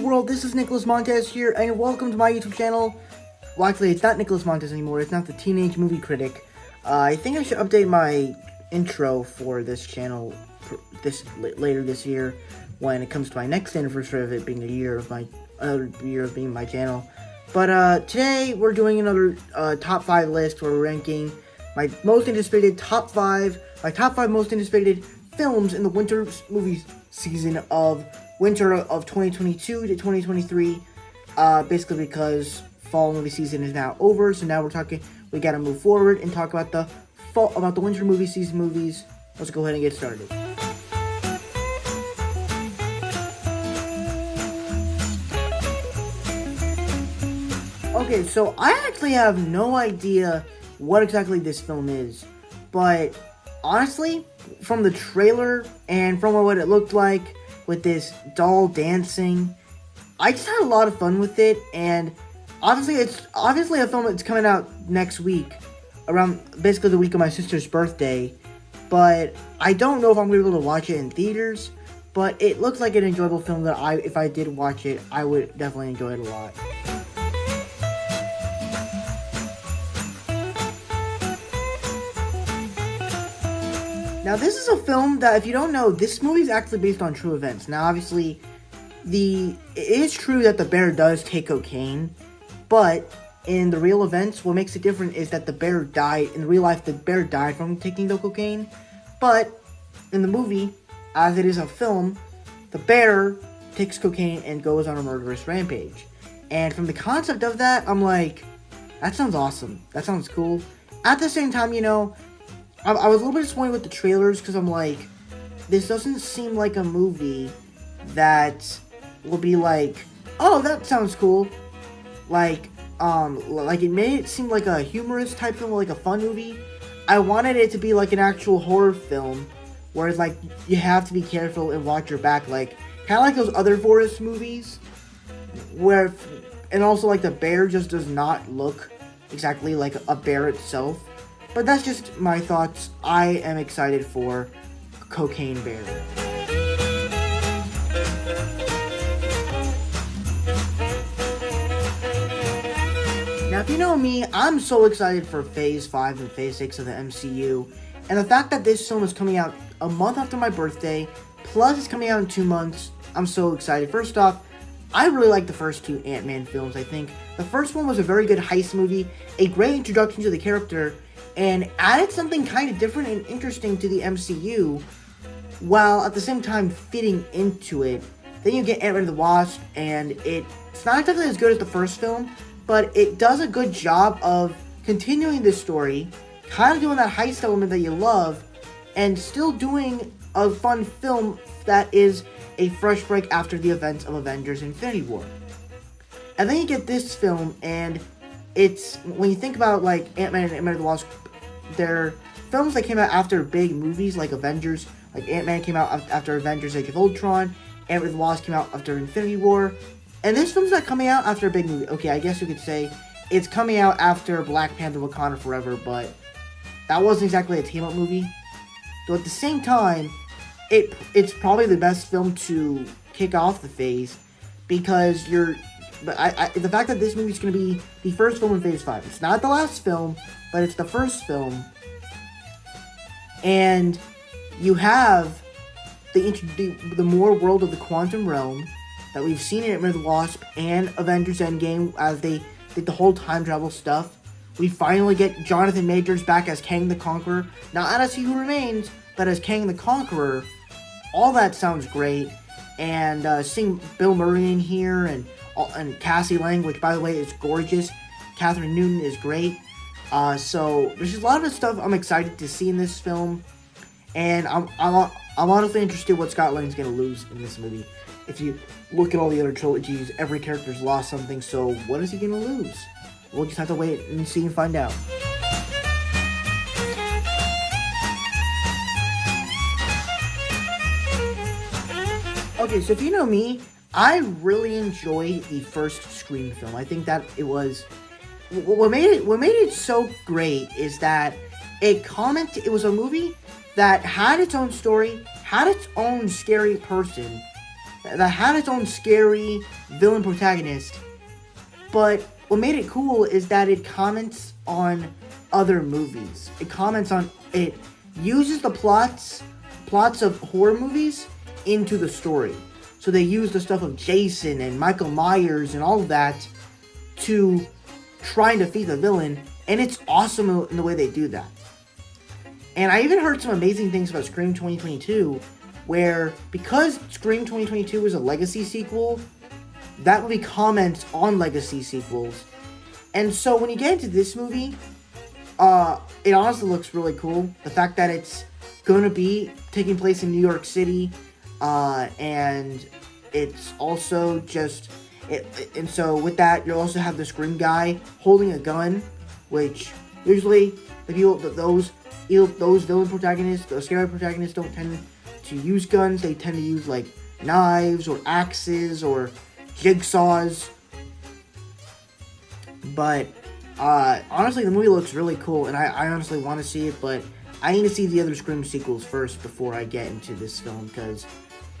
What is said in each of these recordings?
world, this is Nicholas Montez here, and welcome to my YouTube channel. Well, actually, it's not Nicholas Montez anymore, it's not the Teenage Movie Critic. I think I should update my intro for this channel later this year, when it comes to my next anniversary of it being another year of being my channel. But today, we're doing another top 5 list where we're ranking my most anticipated top 5 most anticipated films in the winter movie season of winter of 2022 to 2023, basically because fall movie season is now over, so now we gotta move forward and talk about the winter movie season movies. Let's go ahead and get started. Okay, so I actually have no idea what exactly this film is, but honestly, from the trailer and from what it looked like with this doll dancing, I just had a lot of fun with it. And obviously it's a film that's coming out next week, around basically the week of my sister's birthday, but I don't know if I'm going to be able to watch it in theaters. But it looks like an enjoyable film that if I did watch it, I would definitely enjoy it a lot. Now, this is a film that, if you don't know, this movie is actually based on true events. Now, obviously, it is true that the bear does take cocaine, but in the real events, what makes it different is that the bear died. In real life, the bear died from taking the cocaine, but in the movie, as it is a film, the bear takes cocaine and goes on a murderous rampage. And from the concept of that, I'm like, that sounds awesome. That sounds cool. At the same time, I was a little bit disappointed with the trailers, because I'm like, this doesn't seem like a movie that will be like, oh, that sounds cool. Like it made it seem like a humorous type film, like a fun movie. I wanted it to be like an actual horror film, where it's like, you have to be careful and watch your back, like, kind of like those other forest movies, and also like the bear just does not look exactly like a bear itself. But that's just my thoughts. I am excited for Cocaine Bear. Now, if you know me, I'm so excited for Phase 5 and Phase 6 of the MCU. And the fact that this film is coming out a month after my birthday, plus it's coming out in 2 months, I'm so excited. First off, I really like the first 2 Ant-Man films, I think. The first one was a very good heist movie, a great introduction to the character, and added something kind of different and interesting to the MCU, while at the same time fitting into it. Then you get Ant-Man and the Wasp, and it's not exactly as good as the first film, but it does a good job of continuing this story, kind of doing that heist element that you love, and still doing a fun film that is a fresh break after the events of Avengers Infinity War. And then you get this film, and it's, when you think about like Ant-Man and Ant-Man and the Wasp, they're films that came out after big movies like Avengers. Like Ant-Man came out after Avengers Age of Ultron, Ant-Man and the Wasp came out after Infinity War, and this film's not coming out after a big movie. Okay, I guess you could say it's coming out after Black Panther Wakanda Forever, but that wasn't exactly a team-up movie. So at the same time, it's probably the best film to kick off the phase, because the fact that this movie's going to be the first film in Phase 5. It's not the last film, but it's the first film. And you have the more world of the quantum realm that we've seen in Ant-Man and the Wasp and Avengers Endgame, as they did the whole time travel stuff. We finally get Jonathan Majors back as Kang the Conqueror. Not as He Who Remains, but as Kang the Conqueror. All that sounds great. And seeing Bill Murray in here, and Cassie Lang, which, by the way, is gorgeous. Catherine Newton is great. So there's just a lot of stuff I'm excited to see in this film, and I'm honestly interested what Scott Lang's gonna lose in this movie. If you look at all the other trilogies, every character's lost something. So what is he gonna lose? We'll just have to wait and see and find out. Okay, so if you know me, I really enjoyed the first Scream film. I think that it was what made it so great is that it was a movie that had its own story, had its own scary person, that had its own scary villain protagonist. But what made it cool is that it comments on other movies. It uses the plots of horror movies into the story. So they use the stuff of Jason and Michael Myers and all of that to try and defeat the villain, and it's awesome in the way they do that. And I even heard some amazing things about Scream 2022, where because Scream 2022 is a legacy sequel, that movie comments on legacy sequels. And so when you get into this movie, it honestly looks really cool. The fact that it's going to be taking place in New York City, and it's also just... and so with that, you also have the Scream guy holding a gun, which usually those villain protagonists, those scary protagonists don't tend to use guns. They tend to use like knives or axes or jigsaws. But honestly, the movie looks really cool, and I honestly want to see it, but I need to see the other Scream sequels first before I get into this film, because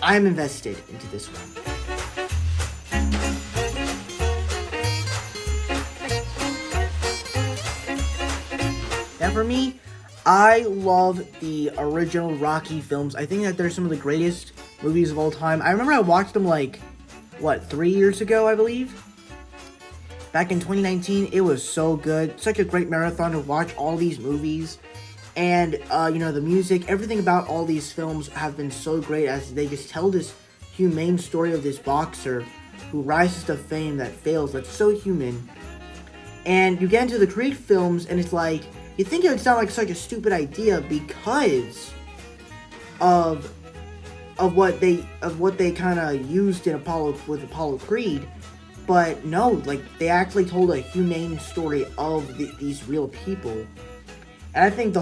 I'm invested into this one. And for me, I love the original Rocky films. I think that they're some of the greatest movies of all time. I remember I watched them 3 years ago, I believe. Back in 2019, it was so good. Such a great marathon to watch all these movies. And, the music, everything about all these films have been so great, as they just tell this humane story of this boxer who rises to fame that fails, that's so human. And you get into the Creed films, and it's like, you think it would sound like such a stupid idea because of what they kind of used in Apollo Creed, but no, they actually told a humane story of these real people. And I think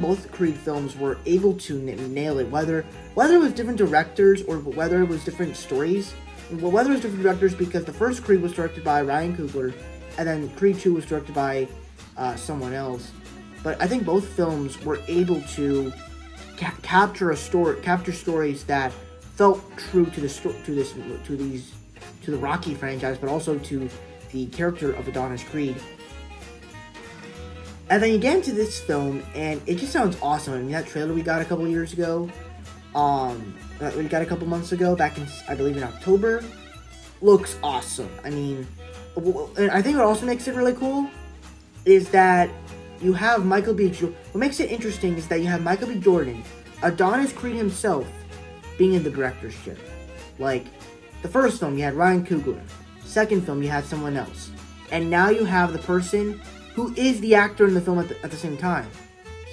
both Creed films were able to nail it, whether it was different directors or whether it was different stories. Well, whether it was different directors, because the first Creed was directed by Ryan Coogler, and then Creed 2 was directed by someone else. But I think both films were able to capture stories that felt true to the Rocky franchise, but also to the character of Adonis Creed. And then you get into this film, and it just sounds awesome. I mean, that trailer we got a couple years ago, we got a couple months ago, back in, I believe, in October, looks awesome. I mean, and I think what also makes it really cool is that you have Michael B. Jordan. What makes it interesting is that you have Michael B. Jordan, Adonis Creed himself, being in the director's chair. Like, the first film, you had Ryan Coogler. Second film, you had someone else. And now you have the person who is the actor in the film at the same time.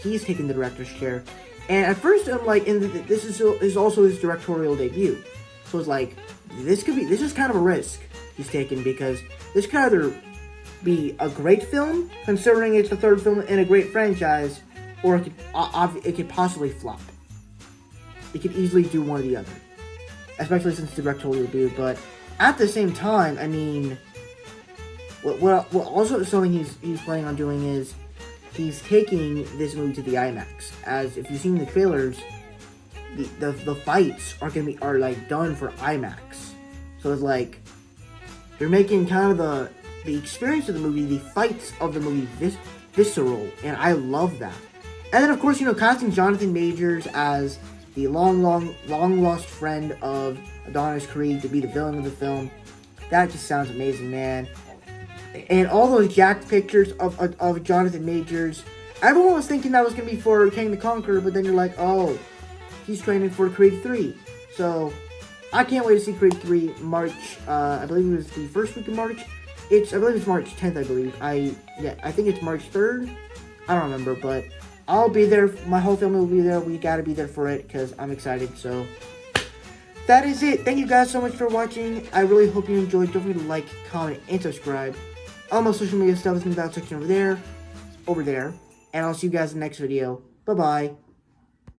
He's taking the director's chair. And at first, I'm like, this is also his directorial debut. So it's like, this is kind of a risk he's taking, because this could either be a great film, considering it's the third film in a great franchise, or it could possibly flop. It could easily do one or the other, especially since it's directorial debut. But at the same time, I mean, what also something he's planning on doing is he's taking this movie to the IMAX. As if you've seen the trailers, the fights are done for IMAX. So it's like they're making kind of the experience of the movie, the fights of the movie, visceral, and I love that. And then of course, casting Jonathan Majors as the long lost friend of Adonis Creed to be the villain of the film, that just sounds amazing, man. And all those jacked pictures of Jonathan Majors, everyone was thinking that was going to be for King the Conqueror, but then you're like, oh, he's training for Creed 3. So, I can't wait to see Creed 3 March, I believe it was the first week of March. I believe it's March 10th, I believe. I think it's March 3rd. I don't remember, but I'll be there. My whole family will be there. We gotta be there for it, because I'm excited, so... That is it. Thank you guys so much for watching. I really hope you enjoyed. Don't forget to like, comment, and subscribe. All my social media stuff is in the down section over there. And I'll see you guys in the next video. Bye-bye.